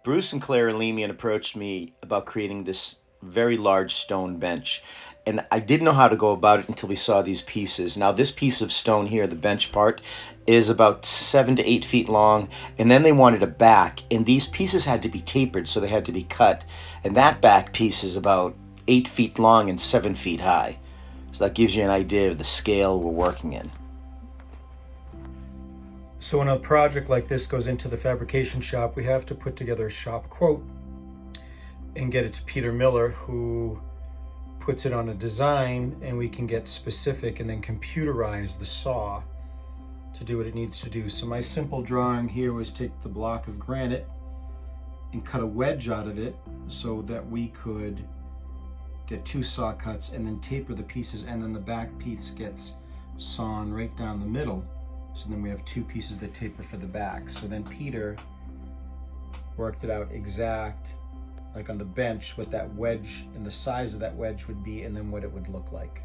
Bruce and Claire Lemian approached me about creating this very large stone bench. And I didn't know how to go about it until we saw these pieces. Now, this piece of stone here, the bench part, is about 7 to 8 feet long. And then they wanted a back. And these pieces had to be tapered, so they had to be cut. And that back piece is about 8 feet long and 7 feet high. So that gives you an idea of the scale we're working in. So when a project like this goes into the fabrication shop, we have to put together a shop quote and get it to Peter Miller, who puts it on a design, and we can get specific and then computerize the saw to do what it needs to do. So my simple drawing here was take the block of granite and cut a wedge out of it so that we could get 2 saw cuts and then taper the pieces, and then the back piece gets sawn right down the middle. So then we have 2 pieces that taper for the back. So then Peter worked it out exact, like on the bench, what that wedge and the size of that wedge would be, and then what it would look like.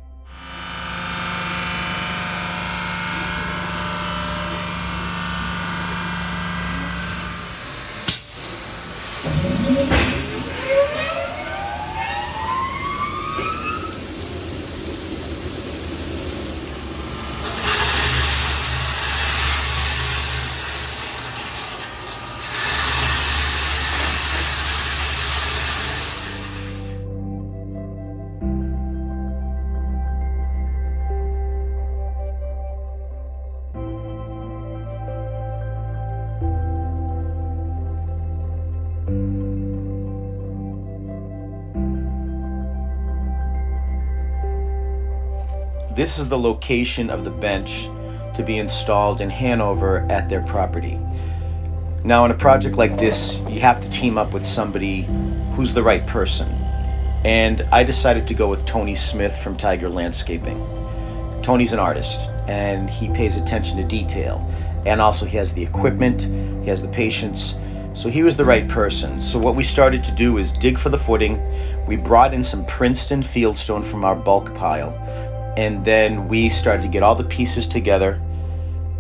This is the location of the bench to be installed in Hanover at their property. Now, in a project like this, you have to team up with somebody who's the right person. And I decided to go with Tony Smith from Tiger Landscaping. Tony's an artist, and he pays attention to detail. And also he has the equipment, he has the patience. So he was the right person. So what we started to do is dig for the footing. We brought in some Princeton fieldstone from our bulk pile. And then we started to get all the pieces together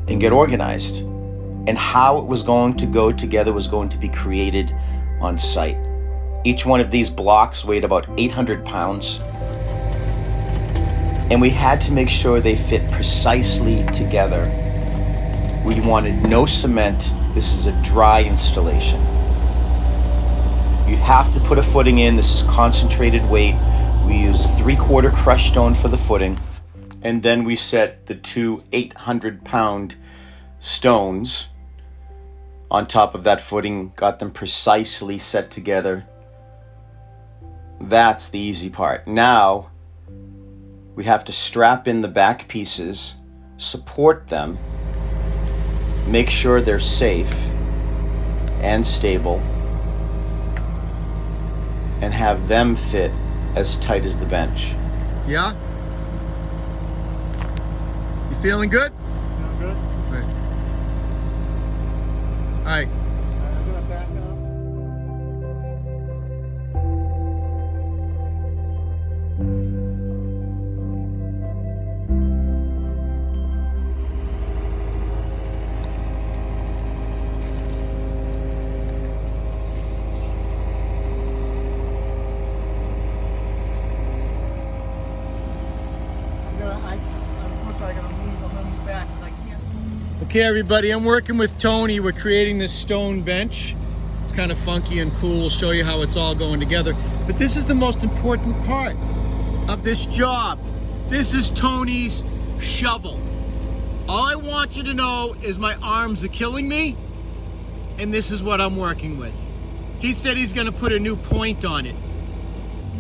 and get organized. And how it was going to go together was going to be created on site. Each one of these blocks weighed about 800 pounds. And we had to make sure they fit precisely together. We wanted no cement. This is a dry installation. You have to put a footing in. This is concentrated weight. We use 3/4 crushed stone for the footing, and then we set the 2 800-pound stones on top of that footing, got them precisely set together. That's the easy part. Now, we have to strap in the back pieces, support them, make sure they're safe and stable, and have them fit as tight as the bench. Yeah? You feeling good? Feeling good? Right. All right. I'm gonna back up. Unfortunately, I gotta move. I'm gonna move back because I can't move. Okay, everybody, I'm working with Tony. We're creating this stone bench. It's kind of funky and cool. We'll show you how it's all going together. But this is the most important part of this job. This is Tony's shovel. All I want you to know is my arms are killing me, and this is what I'm working with. He said he's gonna put a new point on it.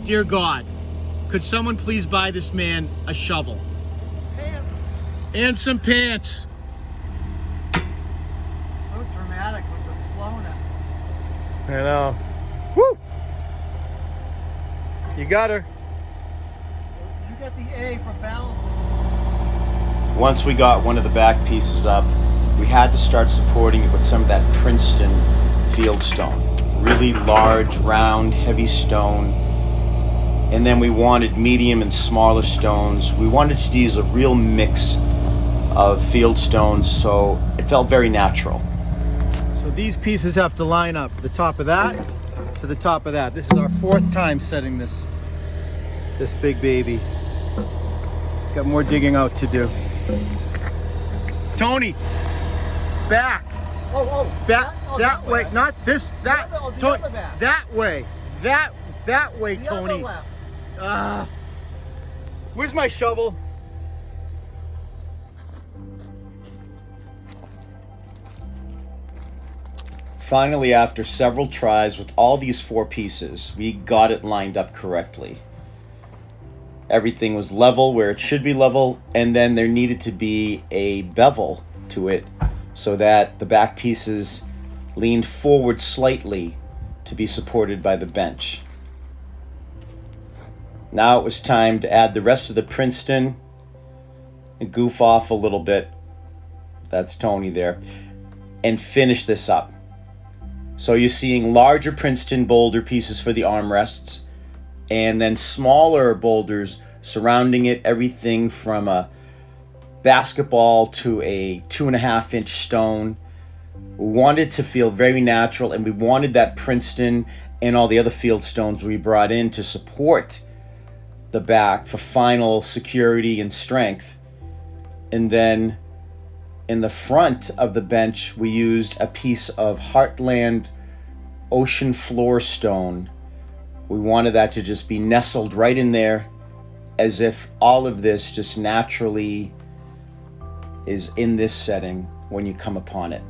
Dear God, could someone please buy this man a shovel? Pants. And some pants. So dramatic with the slowness. I know. Woo! You got her. You got the A for balancing. Once we got one of the back pieces up, we had to start supporting it with some of that Princeton fieldstone. Really large, round, heavy stone. And then we wanted medium and smaller stones. We wanted to use a real mix of field stones, so it felt very natural. So these pieces have to line up, the top of that to the top of that. This is our 4th time setting this big baby. Got more digging out to do. Tony, back. Oh, Back oh, that way, not this, that. The other Tony, back. that way, that way, The Tony. other left. Where's my shovel? Finally, after several tries with all these 4 pieces, we got it lined up correctly. Everything was level where it should be level, and then there needed to be a bevel to it so that the back pieces leaned forward slightly to be supported by the bench. Now it was time to add the rest of the Princeton and goof off a little bit. That's Tony there. And finish this up. So you're seeing larger Princeton boulder pieces for the armrests, and then smaller boulders surrounding it, everything from a basketball to a 2.5-inch stone. We wanted to feel very natural, and we wanted that Princeton and all the other field stones we brought in to support the back for final security and strength. And then in the front of the bench, we used a piece of Heartland ocean floor stone. We wanted that to just be nestled right in there, as if all of this just naturally is in this setting when you come upon it.